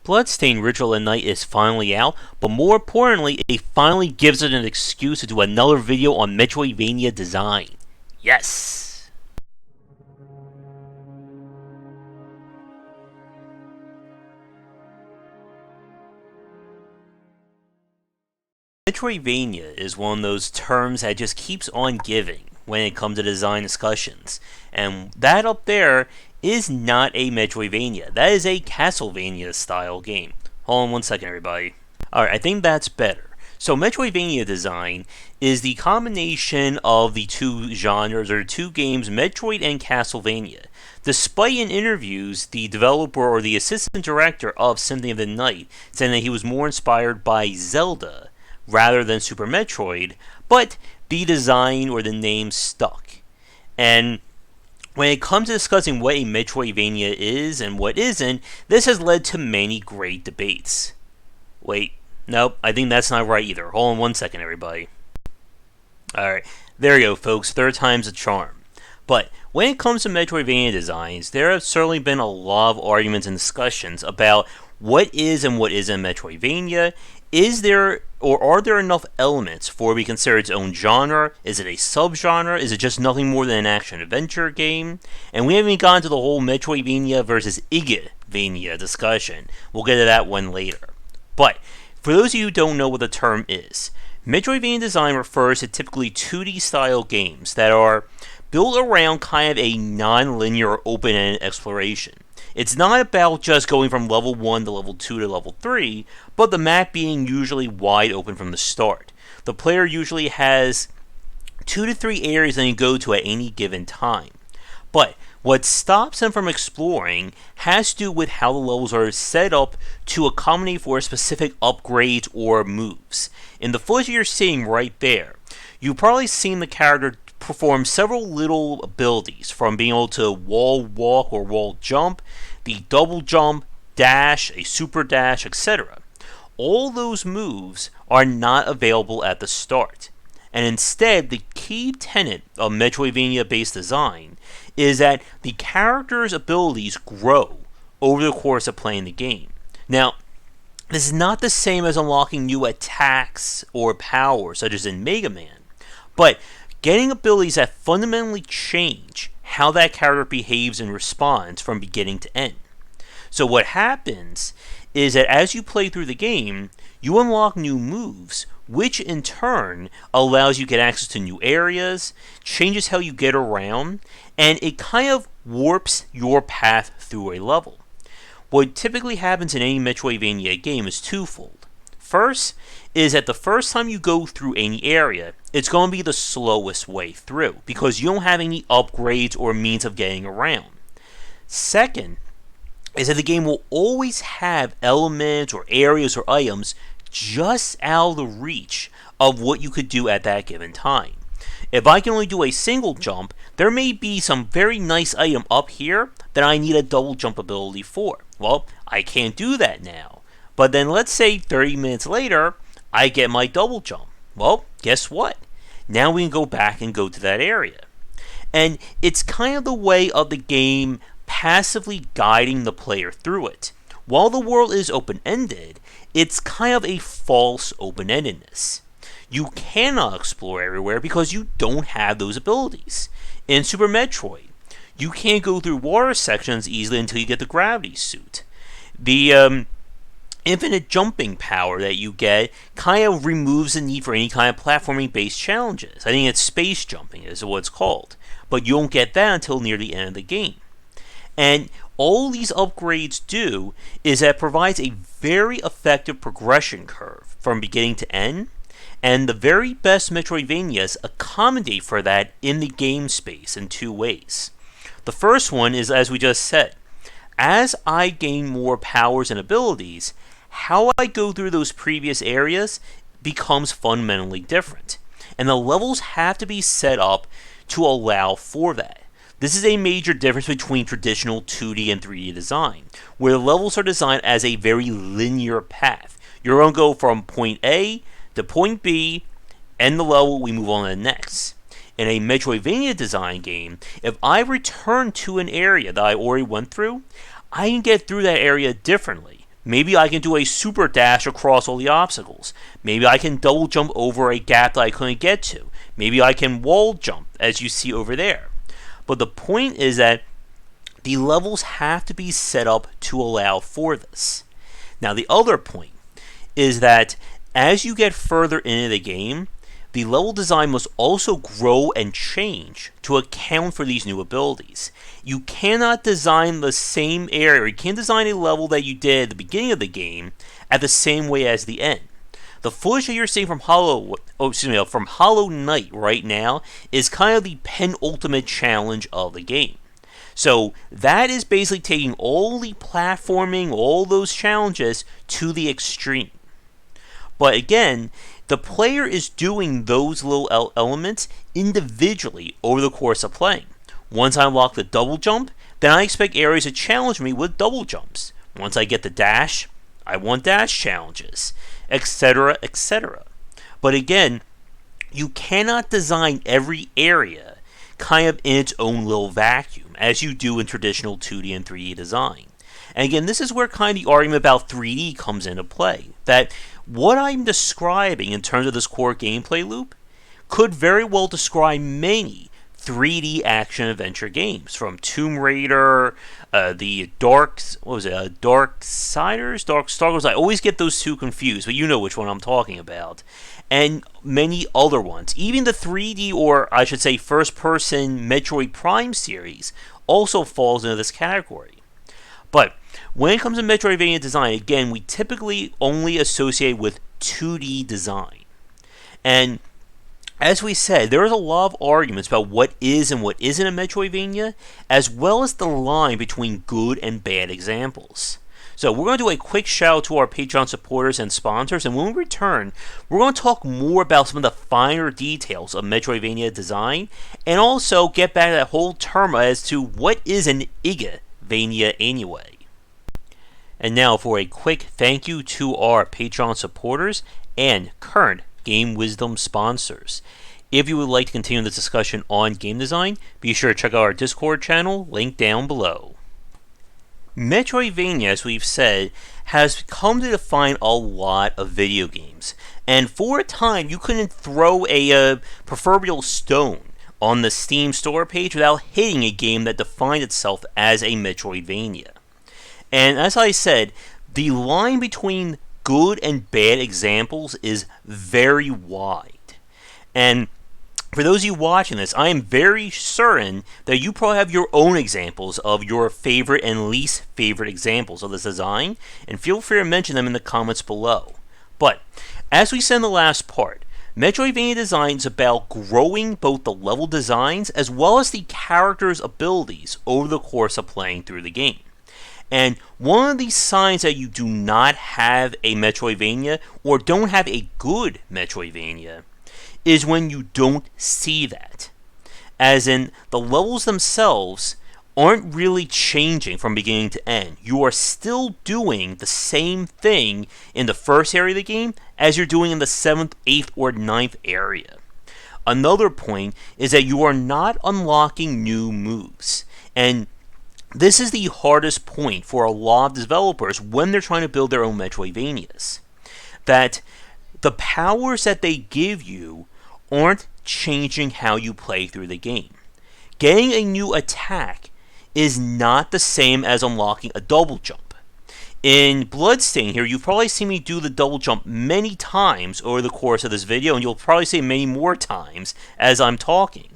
Bloodstained Ritual at Night is finally out, but more importantly, it finally gives it an excuse to do another video on Metroidvania design. Yes! Metroidvania is one of those terms that just keeps on giving when it comes to design discussions, and that up there is not a Metroidvania. That is a Castlevania style game. Hold on one second, everybody. Alright, I think that's better. So Metroidvania design is the combination of the two genres, or two games, Metroid and Castlevania. Despite in interviews, the developer or the assistant director of Symphony of the Night saying that he was more inspired by Zelda rather than Super Metroid, but the design or the name stuck. And when it comes to discussing what a Metroidvania is and what isn't, this has led to many great debates. Wait, nope, I think that's not right either. Hold on one second, everybody. Alright, there you go, folks. Third time's a charm. But when it comes to Metroidvania designs, there have certainly been a lot of arguments and discussions about what is and what isn't Metroidvania. Is there, or are there enough elements for it to be considered its own genre? Is it a subgenre? Is it just nothing more than an action-adventure game? And we haven't even gotten to the whole Metroidvania versus Igavania discussion. We'll get to that one later. But, for those of you who don't know what the term is, Metroidvania design refers to typically 2D style games that are built around kind of a non-linear open-ended exploration. It's not about just going from level 1 to level 2 to level 3, but the map being usually wide open from the start. The player usually has 2 to 3 areas they can go to at any given time. But what stops them from exploring has to do with how the levels are set up to accommodate for specific upgrades or moves. In the footage you're seeing right there, you've probably seen the character perform several little abilities, from being able to wall walk or wall jump, the double jump, dash, a super dash, etc. All those moves are not available at the start. And instead, the key tenet of Metroidvania based design is that the character's abilities grow over the course of playing the game. Now, this is not the same as unlocking new attacks or powers such as in Mega Man, but getting abilities that fundamentally change how that character behaves and responds from beginning to end. So what happens is that as you play through the game, you unlock new moves, which in turn allows you to get access to new areas, changes how you get around, and it kind of warps your path through a level. What typically happens in any Metroidvania game is twofold. First is that the first time you go through any area, it's going to be the slowest way through, because you don't have any upgrades or means of getting around. Second is that the game will always have elements or areas or items just out of the reach of what you could do at that given time. If I can only do a single jump, there may be some very nice item up here that I need a double jump ability for. Well, I can't do that now. But then let's say 30 minutes later, I get my double jump. Well, guess what? Now we can go back and go to that area. And it's kind of the way of the game passively guiding the player through it. While the world is open-ended, it's kind of a false open-endedness. You cannot explore everywhere because you don't have those abilities. In Super Metroid, you can't go through water sections easily until you get the gravity suit. The infinite jumping power that you get kind of removes the need for any kind of platforming based challenges. I think it's space jumping is what it's called. But you don't get that until near the end of the game. And all these upgrades do is that it provides a very effective progression curve from beginning to end, and the very best Metroidvanias accommodate for that in the game space in two ways. The first one is, as we just said, as I gain more powers and abilities, how I go through those previous areas becomes fundamentally different. And the levels have to be set up to allow for that. This is a major difference between traditional 2D and 3D design, where the levels are designed as a very linear path. You're going to go from point A to point B, end the level, we move on to the next. In a Metroidvania design game, if I return to an area that I already went through, I can get through that area differently, Maybe I can do a super dash across all the obstacles. Maybe I can double jump over a gap that I couldn't get to. Maybe I can wall jump, as you see over there. But the point is that the levels have to be set up to allow for this. Now, the other point is that as you get further into the game, the level design must also grow and change to account for these new abilities. You cannot design the same area, you can't design a level that you did at the beginning of the game at the same way as the end. The footage that you're seeing from Hollow Knight right now is kind of the penultimate challenge of the game. So that is basically taking all the platforming, all those challenges to the extreme. But again, the player is doing those little elements individually over the course of playing. Once I unlock the double jump, then I expect areas to challenge me with double jumps. Once I get the dash, I want dash challenges, etc., etc. But again, you cannot design every area kind of in its own little vacuum, as you do in traditional 2D and 3D design. And again, this is where kind of the argument about 3D comes into play. That what I'm describing in terms of this core gameplay loop could very well describe many 3D action-adventure games, from Tomb Raider, the Darksiders? I always get those two confused, but you know which one I'm talking about. And many other ones. Even the 3D, or I should say first-person Metroid Prime series also falls into this category. But when it comes to Metroidvania design, again, we typically only associate with 2D design. And as we said, there is a lot of arguments about what is and what isn't a Metroidvania, as well as the line between good and bad examples. So we're going to do a quick shout out to our Patreon supporters and sponsors, and when we return, we're going to talk more about some of the finer details of Metroidvania design, and also get back to that whole term as to what is an Igavania anyway. And now for a quick thank you to our Patreon supporters and current Game Wisdom sponsors. If you would like to continue this discussion on game design, be sure to check out our Discord channel, linked down below. Metroidvania, as we've said, has come to define a lot of video games, and for a time you couldn't throw a proverbial stone on the Steam store page without hitting a game that defined itself as a Metroidvania. And as I said, the line between good and bad examples is very wide. And for those of you watching this, I am very certain that you probably have your own examples of your favorite and least favorite examples of this design, and feel free to mention them in the comments below. But, as we said in the last part, Metroidvania design is about growing both the level designs as well as the characters' abilities over the course of playing through the game. And one of the signs that you do not have a Metroidvania, or don't have a good Metroidvania, is when you don't see that. As in, the levels themselves aren't really changing from beginning to end. You are still doing the same thing in the first area of the game as you're doing in the 7th, 8th, or 9th area. Another point is that you are not unlocking new moves. And this is the hardest point for a lot of developers when they're trying to build their own Metroidvanias. That the powers that they give you aren't changing how you play through the game. Getting a new attack is not the same as unlocking a double jump. In Bloodstain here, you've probably seen me do the double jump many times over the course of this video, and you'll probably see many more times as I'm talking.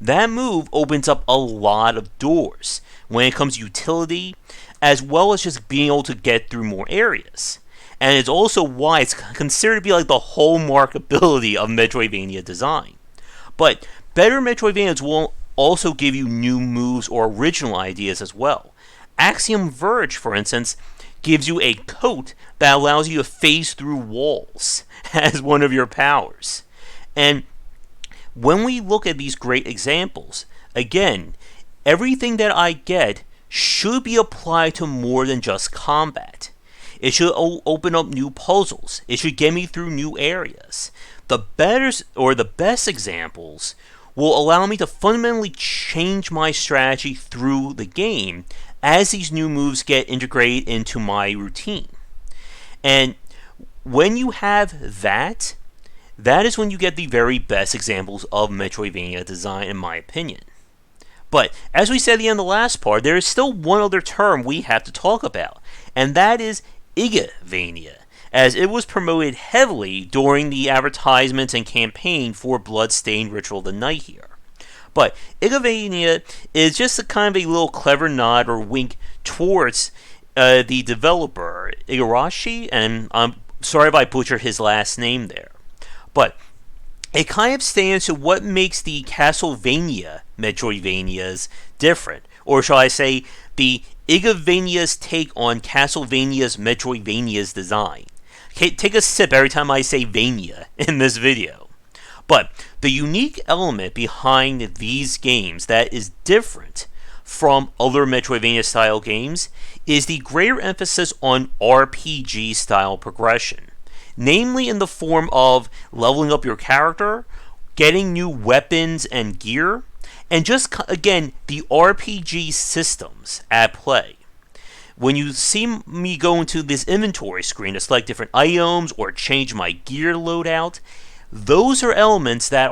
That move opens up a lot of doors when it comes to utility, as well as just being able to get through more areas. And it's also why it's considered to be like the hallmark ability of Metroidvania design. But better Metroidvanias will also give you new moves or original ideas as well. Axiom Verge, for instance, gives you a coat that allows you to phase through walls as one of your powers. And when we look at these great examples, again, everything that I get should be applied to more than just combat. It should open up new puzzles. It should get me through new areas. The best examples will allow me to fundamentally change my strategy through the game as these new moves get integrated into my routine. And when you have that, that is when you get the very best examples of Metroidvania design, in my opinion. But, as we said at the end of the last part, there is still one other term we have to talk about, and that is Igavania, as it was promoted heavily during the advertisements and campaign for Bloodstained Ritual of the Night here. But Igavania is just a kind of a little clever nod or wink towards the developer, Igarashi, and I'm sorry if I butchered his last name there. But it kind of stands to what makes the Castlevania Metroidvanias different, or shall I say, the Igavania's take on Castlevania's Metroidvania's design. Okay, take a sip every time I say Vania in this video. But the unique element behind these games that is different from other Metroidvania style games is the greater emphasis on RPG style progression, namely in the form of leveling up your character, getting new weapons and gear, and just, again, the RPG systems at play. When you see me go into this inventory screen to select different items or change my gear loadout, those are elements that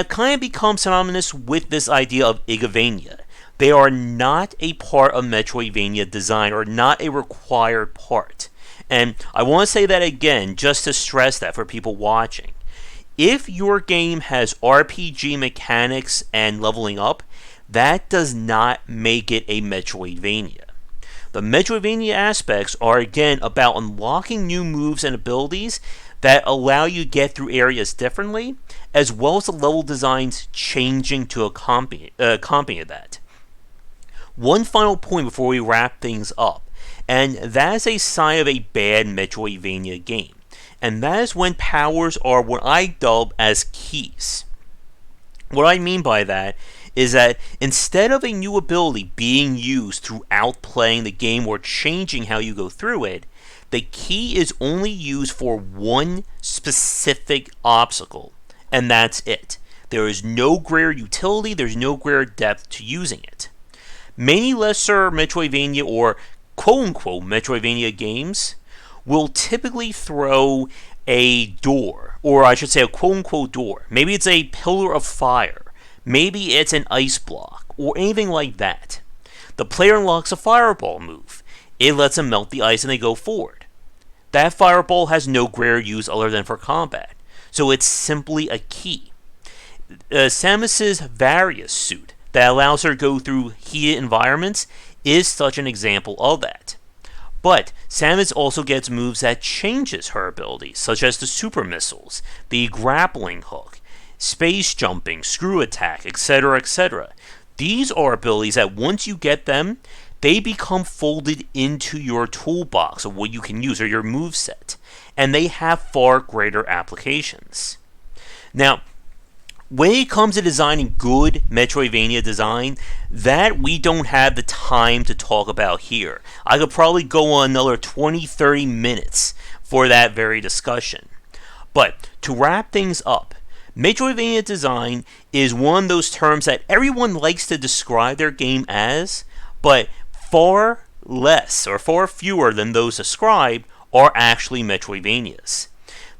kind of become synonymous with this idea of Igavania. They are not a part of Metroidvania design, or not a required part. And I want to say that again, just to stress that for people watching. If your game has RPG mechanics and leveling up, that does not make it a Metroidvania. The Metroidvania aspects are again about unlocking new moves and abilities that allow you to get through areas differently, as well as the level designs changing to accompany that. One final point before we wrap things up, and that is a sign of a bad Metroidvania game, and that is when powers are what I dub as keys. What I mean by that is that instead of a new ability being used throughout playing the game or changing how you go through it, the key is only used for one specific obstacle, and that's it. There is no greater utility, there's no greater depth to using it. Many lesser Metroidvania or quote-unquote Metroidvania games will typically throw a door, or I should say a quote-unquote door. Maybe it's a pillar of fire, maybe it's an ice block, or anything like that. The player unlocks a fireball move. It lets them melt the ice and they go forward. That fireball has no greater use other than for combat, so it's simply a key. Samus's Various suit that allows her to go through heated environments is such an example of that. But Samus also gets moves that changes her abilities, such as the super missiles, the grappling hook, space jumping, screw attack, etc., etc. These are abilities that once you get them, they become folded into your toolbox of what you can use, or your moveset, and they have far greater applications. Now, when it comes to designing good Metroidvania design, that we don't have the time to talk about here. I could probably go on another 20-30 minutes for that very discussion. But to wrap things up, Metroidvania design is one of those terms that everyone likes to describe their game as, but far less or far fewer than those described are actually Metroidvanias.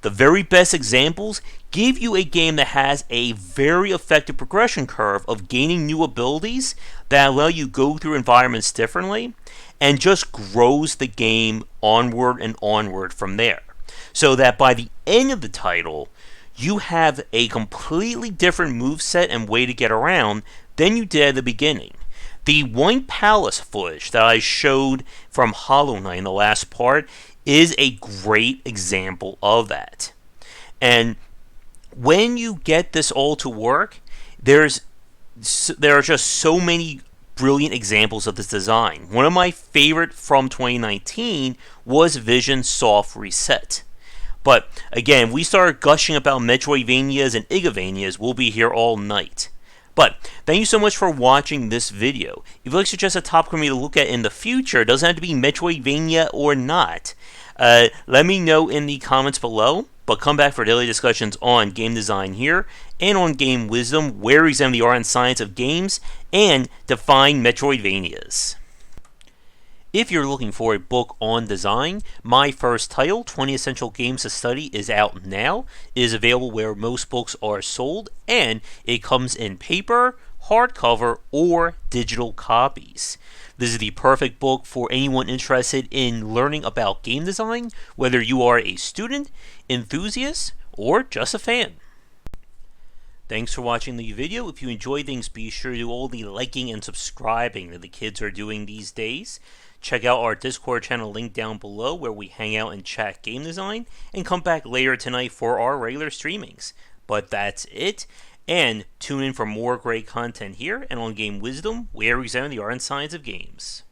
The very best examples give you a game that has a very effective progression curve of gaining new abilities that allow you to go through environments differently, and just grows the game onward and onward from there. So that by the end of the title, you have a completely different moveset and way to get around than you did at the beginning. The White Palace footage that I showed from Hollow Knight in the last part is a great example of that. And when you get this all to work, there are just so many brilliant examples of this design. One of my favorite from 2019 was Vision Soft Reset. But again, we start gushing about Metroidvanias and Igavanias, we'll be here all night. But thank you so much for watching this video. If you'd like to suggest a topic for me to look at in the future, it doesn't have to be Metroidvania or not, let me know in the comments below. But come back for daily discussions on game design here, and on Game Wisdom, where we examine the art and science of games, and define Metroidvanias. If you're looking for a book on design, my first title, 20 Essential Games to Study, is out now. It is available where most books are sold, and it comes in paper, hardcover, or digital copies. This is the perfect book for anyone interested in learning about game design, whether you are a student, enthusiast, or just a fan. Thanks for watching the video. If you enjoyed things, be sure to do all the liking and subscribing that the kids are doing these days. Check out our Discord channel link down below where we hang out and chat game design, and come back later tonight for our regular streamings. But that's it, and tune in for more great content here and on Game Wisdom, where we examine the art and science of games.